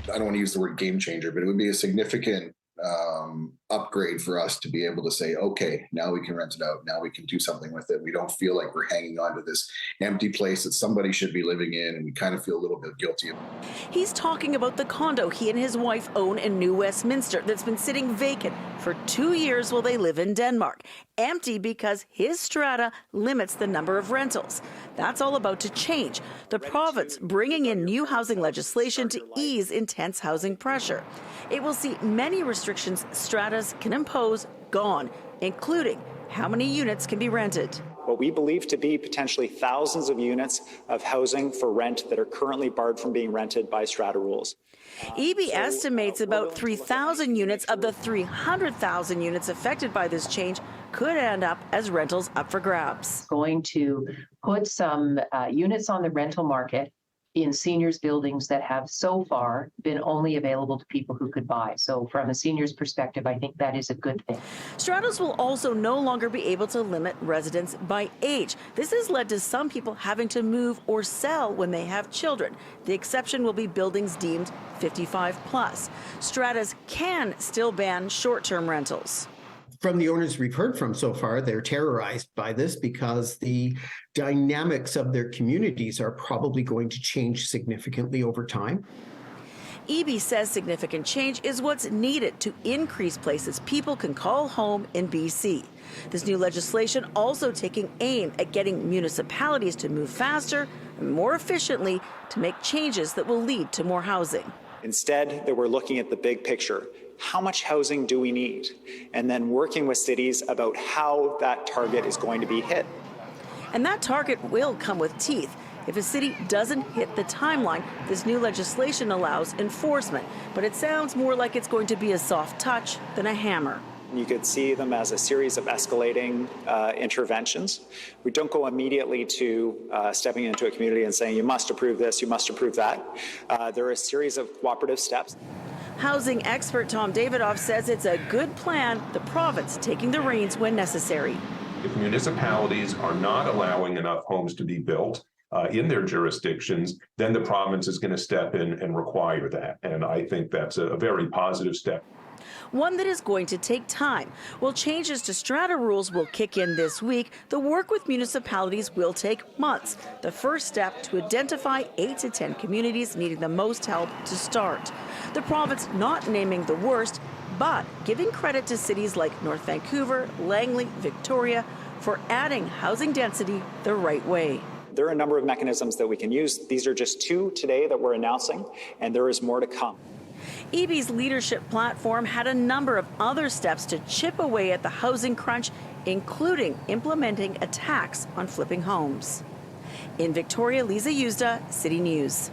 I don't want to use the word game changer, but it would be a significant upgrade for us to be able to say, okay, now we can rent it out. Now we can do something with it. We don't feel like we're hanging on to this empty place that somebody should be living in, and we kind of feel a little bit guilty. He's talking about the condo he and his wife own in New Westminster that's been sitting vacant for 2 years while they live in Denmark. Empty because his strata limits the number of rentals. That's all about to change. The province bringing in new housing legislation to ease intense housing pressure. It will see many restrictions stratas can impose gone, including how many units can be rented. What we believe to be potentially thousands of units of housing for rent that are currently barred from being rented by strata rules. Eby estimates about 3,000 units of the 300,000 units affected by this change could end up as rentals up for grabs. Going to put some units on the rental market in seniors buildings that have so far been only available to people who could buy. So from a seniors perspective, I think that is a good thing. Stratas will also no longer be able to limit residents by age. This has led to some people having to move or sell when they have children. The exception will be buildings deemed 55 plus. Stratas can still ban short-term rentals. From the owners we've heard from so far, they're terrorized by this because the dynamics of their communities are probably going to change significantly over time. Eby says significant change is what's needed to increase places people can call home in BC. This new legislation also taking aim at getting municipalities to move faster and more efficiently to make changes that will lead to more housing. Instead, that we're looking at the big picture. How much housing do we need? And then working with cities about how that target is going to be hit. And that target will come with teeth. If a city doesn't hit the timeline, this new legislation allows enforcement. But it sounds more like it's going to be a soft touch than a hammer. You could see them as a series of escalating interventions. We don't go immediately to stepping into a community and saying, you must approve this, you must approve that. There are a series of cooperative steps. Housing expert Tom Davidoff says it's a good plan, the province taking the reins when necessary. If municipalities are not allowing enough homes to be built in their jurisdictions, then the province is going to step in and require that. And I think that's a very positive step. One that is going to take time. While changes to strata rules will kick in this week, the work with municipalities will take months. The first step to identify 8 to 10 communities needing the most help to start. The province not naming the worst, but giving credit to cities like North Vancouver, Langley, Victoria for adding housing density the right way. There are a number of mechanisms that we can use. These are just 2 today that we're announcing, and there is more to come. Eby's leadership platform had a number of other steps to chip away at the housing crunch, including implementing a tax on flipping homes. In Victoria, Liza Yuzda, City News.